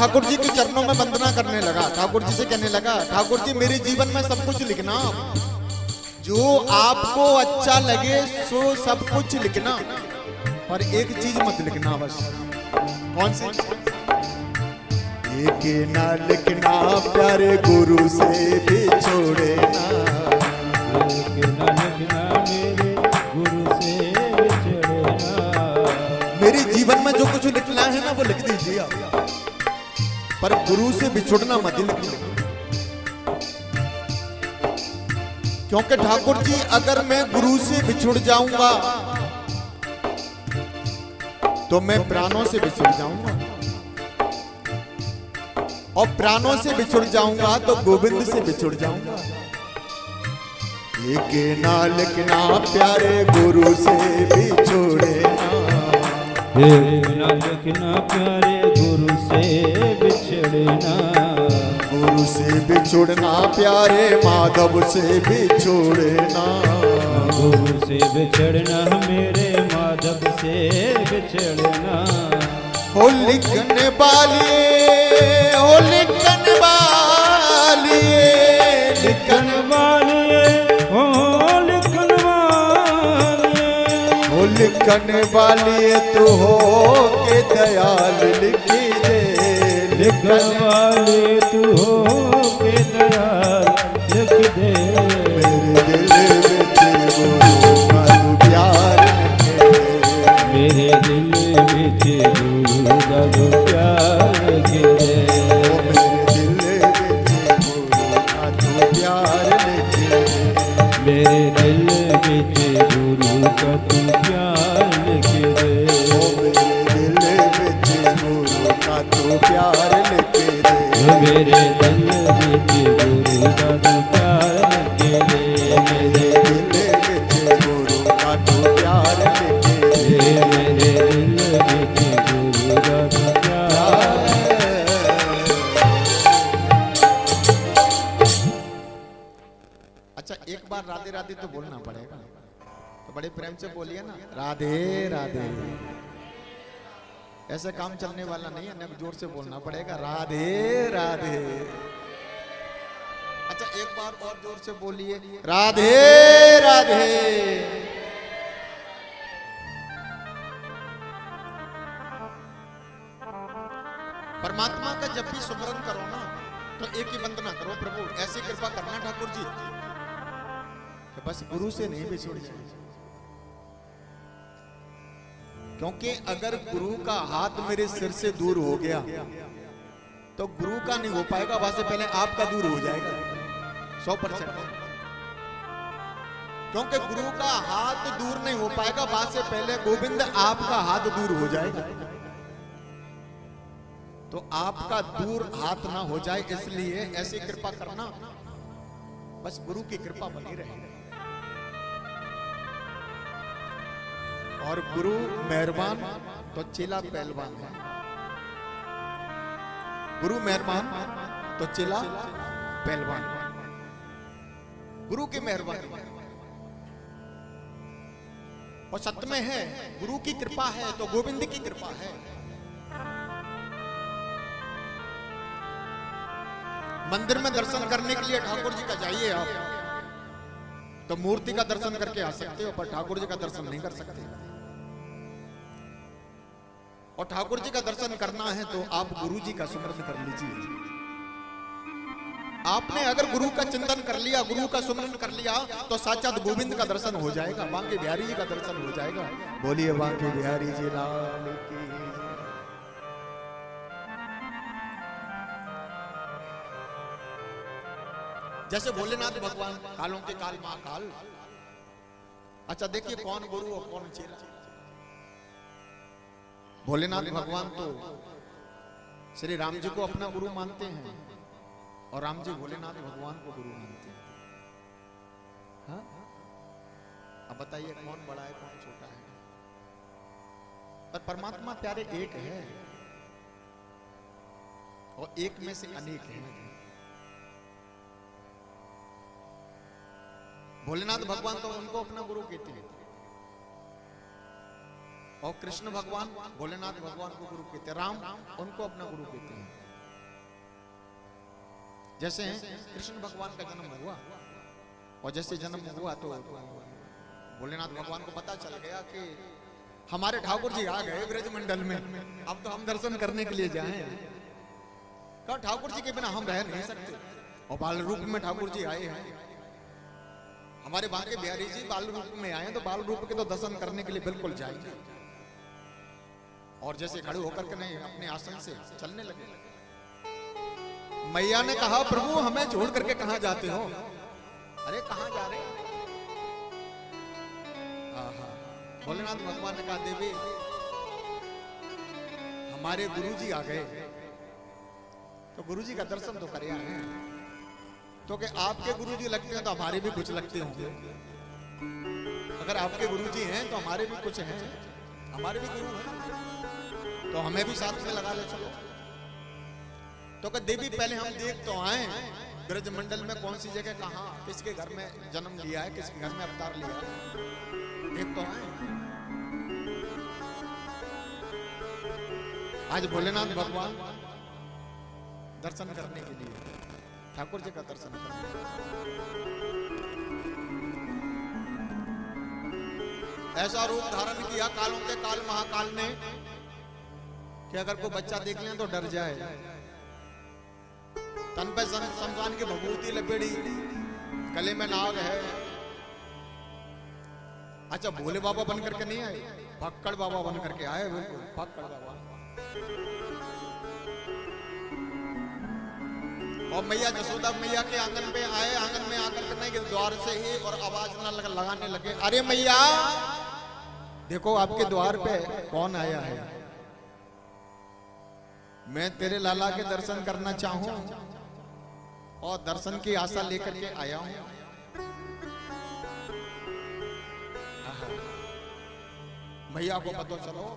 ठाकुर जी के चरणों में वंदना करने लगा। ठाकुर जी से कहने लगा, ठाकुर जी मेरे जीवन में सब कुछ लिखना, जो आपको अच्छा लगे सो सब कुछ लिखना, पर एक चीज मत लिखना बस। कौन सी? एक ना लिखना प्यारे गुरु से बिछोड़े ना, एक ना लिखना मेरे गुरु से बिछड़े ना। मेरे जीवन में जो कुछ लिखना है ना वो लिख दीजिए आप, पर गुरु से बिछुड़ना मत लिखना। क्योंकि ठाकुर जी अगर मैं गुरु से बिछुड़ जाऊंगा तो मैं प्राणों से बिछुड़ जाऊंगा, और प्राणों से बिछुड़ जाऊंगा तो गोविंद से बिछुड़ जाऊंगा। एक ना लिखना प्यारे गुरु से बिछुड़े ना, एक ना लिखना प्यारे गुरु से बिछड़े ना। गुरु से बिछुड़ना प्यारे माधव से बिछुड़े ना, गुरु से बिछड़ना मेरे माधव से बिछड़ना। हो लिखने वाली, हो लिखने वाली, लिखन वाले हो लिखन वाले, हो लिखने वाली तू हो के दयाल लिखी दे। लिखन वाले तू हो के दयाल लिख दे। मेरे दिल में गुरु का तू प्यार लिखे दे, मेरे दिल में गुरु का तू प्यार लिख दे। मेरे दिल में गुरु का तू प्यार लिख दे। प्यार लिख दे, मेरे दिल में गुरु का तू प्यार लिख दे। मेरे दिल में गुरु का तू प्यार लिख दे, मेरे दिल में गुरु का तू प्यार। अच्छा एक बार राधे राधे तो बोलना पड़ेगा, तो बड़े प्रेम से बोलिए ना, राधे राधे। ऐसे काम चलने वाला नहीं है, जोर से बोलना पड़ेगा, राधे राधे। अच्छा एक बार और जोर से बोलिए, राधे राधे। परमात्मा का जब भी सुमरन करो ना तो एक ही वंदना करो, प्रभु ऐसी कृपा करना ठाकुर जी कि बस गुरु से नहीं बिछुड़ जाए। क्योंकि अगर गुरु का हाथ मेरे सिर से दूर हो गया तो गुरु का नहीं हो पाएगा, वहां से पहले आपका दूर हो जाएगा 100%। क्योंकि गुरु का हाथ दूर नहीं हो पाएगा, वहां से पहले गोविंद आपका हाथ दूर हो जाएगा। तो आपका दूर हाथ ना हो जाए इसलिए ऐसी कृपा करना, बस गुरु की कृपा बनी रहे। और गुरु मेहरबान तो चेला पहलवान है, गुरु मेहरबान तो चेला पहलवान। गुरु की मेहरबानी और सत्य में है, गुरु की कृपा है तो गोविंद की कृपा है। मंदिर में दर्शन करने के लिए ठाकुर जी का जाइए आप, तो मूर्ति का दर्शन करके आ सकते हो, पर ठाकुर जी का दर्शन नहीं कर सकते। और ठाकुर जी का दर्शन करना है तो आप गुरु जी का सुमरन कर लीजिए। आपने अगर गुरु का चिंतन कर लिया, गुरु का सुमरन कर लिया, तो साक्षात गोविंद का दर्शन हो जाएगा, बांके बिहारी जी का दर्शन हो जाएगा। बोलिए बांके बिहारी जी लाल की। जैसे भोलेनाथ भगवान कालों के काल महाकाल। अच्छा देखिए कौन गुरु और कौन चेला। भोलेनाथ भगवान तो श्री राम जी को अपना गुरु मानते हैं और राम जी भोलेनाथ भगवान को गुरु मानते हैं। हाँ? अब बताइए कौन बड़ा है कौन छोटा है। पर परमात्मा प्यारे एक है और एक में से अनेक है। भोलेनाथ भगवान तो उनको अपना गुरु कहते हैं और कृष्ण भगवान भोलेनाथ भगवान को गुरु कहते हैं, राम उनको अपना गुरु कहते हैं। जैसे कृष्ण भगवान का जन्म हुआ और जैसे जन्म हुआ तो भोलेनाथ भगवान को पता चल गया कि हमारे ठाकुर जी आ गए ब्रजमंडल में, अब तो हम दर्शन करने के लिए जाएं। कहा ठाकुर जी के बिना हम रह नहीं सकते, और बाल रूप में ठाकुर जी आए हैं। हमारे बांके बिहारी जी बाल रूप में आए तो बाल रूप के तो दर्शन करने के लिए बिल्कुल जाएंगे। और जैसे खड़े होकर के नहीं अपने आसन से चलने लगे। मैया ने कहा प्रभु हमें छोड़ करके कहां जाते हो? अरे कहां जा रहे? भोलेनाथ भगवान ने कहा देवी हमारे गुरुजी आ गए, तो गुरुजी का दर्शन तो कर आए। तो कि आपके गुरुजी लगते हैं तो हमारे भी कुछ लगते होंगे। अगर आपके गुरुजी हैं तो हमारे भी कुछ हैं, हमारे भी गुरु हैं, तो हमें भी साथ में लगा ले चलो। तो कि देवी पहले हम देख तो आए ब्रजमंडल में कौन सी जगह कहां किसके घर में जन्म लिया है, किसके घर में अवतार लिया है, देख तो आए। आज भोलेनाथ भगवान दर्शन करने के लिए ठाकुर जी का दर्शन करने ऐसा रूप धारण किया कालों के काल महाकाल ने कि अगर कोई बच्चा देख ले तो डर जाए। तन पे शमशान की भभूति लपेड़ी, गले में नाग है। अच्छा भोले बाबा बन करके नहीं आए, भक्कड़ बाबा बन करके आए, बिल्कुल भक्कड़ बाबा। और मैया जसोदा मैया के आंगन पे आए, आंगन में आकर के नहीं कि द्वार से ही और आवाज ना लगाने लगे, अरे मैया देखो आपके द्वार पे कौन आया है, मैं तेरे लाला के दर्शन करना चाहूं और दर्शन की आशा लेकर के आया हूं। भैया को पता चलो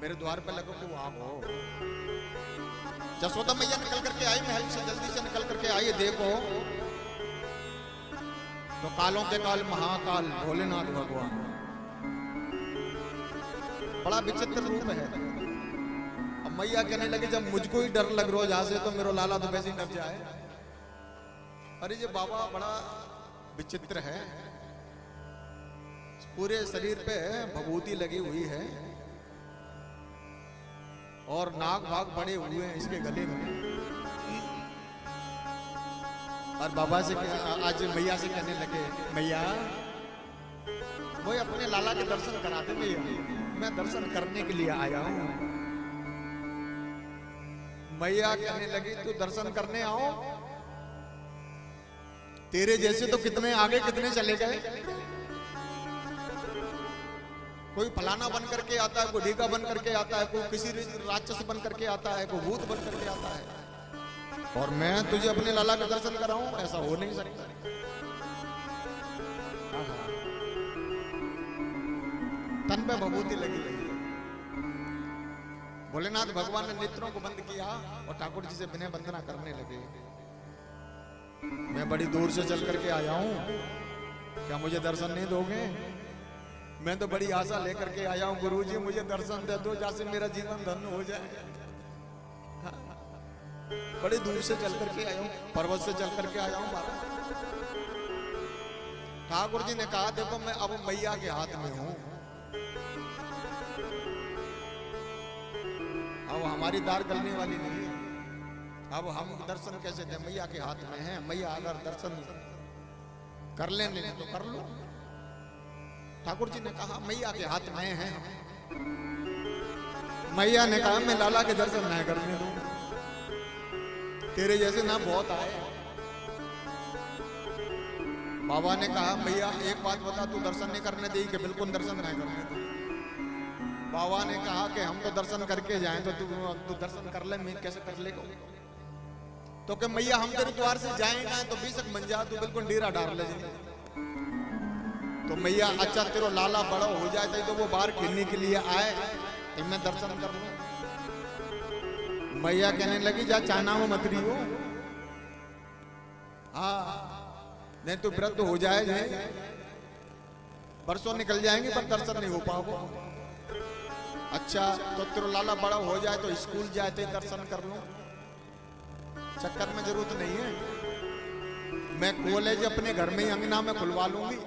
मेरे द्वार पे लगो कि वो आप हो। जसोदा मैया निकल करके आई, महल से जल्दी से निकल करके आई, देखो तो कालों के काल महाकाल भोलेनाथ भगवान, बड़ा विचित्र रूप है। अब मैया कहने लगी जब मुझको ही डर लग रोज आज से तो मेरा लाला तो वैसे ही डर जाए। अरे ये बाबा बड़ा विचित्र है, पूरे शरीर पे भभूति लगी हुई है और नाग भाग बड़े हुए हैं इसके गले में। और बाबा से आज मैया से कहने लगे मैया वो अपने लाला के दर्शन कराते, मैं दर्शन करने के लिए आया हूं। मैया कहने लगी तू दर्शन करने आओ, तेरे जैसे तो कितने आगे कितने चले गए। कोई फलाना बन करके आता है, कोई ढीका बन करके आता है, कोई किसी राक्षस बन करके आता है, कोई भूत बन करके आता है, और मैं तुझे अपने लाला का दर्शन कराऊं, ऐसा हो नहीं सकता। तन पे भभूति लगी रही। भोलेनाथ भगवान ने नेत्रों को बंद किया और ठाकुर जी से विनय वंदना करने लगे। मैं बड़ी दूर से चल करके आया हूं, क्या मुझे दर्शन नहीं दोगे? मैं तो बड़ी आशा लेकर के आया हूं, गुरुजी मुझे दर्शन दे दो जैसे मेरा जीवन धन्य हो जाए। बड़ी दूर से चल करके आया हूं, पर्वत से चल करके आया हूं महाराज। ठाकुर जी ने कहा देखो मैं अब मैया के हाथ में हूं, अब हमारी दार गलने वाली नहीं है। अब हम दर्शन कैसे दें, मैया के हाथ में है। मैया अगर दर्शन कर लेने तो कर लो। ठाकुर जी ने कहा मैया के हाथ में है। मैया ने कहा मैं लाला के दर्शन नहीं करने दूं, तेरे जैसे ना बहुत आए। बाबा ने कहा मैया एक बात बता, तू दर्शन नहीं करने दी कि बिल्कुल दर्शन नहीं करने दे। बाबा ने कहा कि हम तो दर्शन करके जाएं, तो तू दर्शन कर ले, मैं कैसे कर लेगा? तो कि मैया हम तेरे द्वार से जाएंगे तो बेशक बन जा, तू बिल्कुल डेरा डाल ले। तो मैया अच्छा तेरा लाला बड़ा हो जाए तो वो बाहर खेलने के लिए आए तो मैं दर्शन कर लूं। मैया कहने लगी जा चाहना में मत रही हो, हाँ नहीं तो व्रत हो जाए, बरसों निकल जाएंगे पर दर्शन नहीं हो पाओगे। अच्छा तो तेरा लाला बड़ा हो जाए तो स्कूल जाए तो दर्शन कर लूं। चक्कर में जरूरत नहीं है। मैं कॉलेज अपने घर में ही अंगना में खुलवा लूंगी,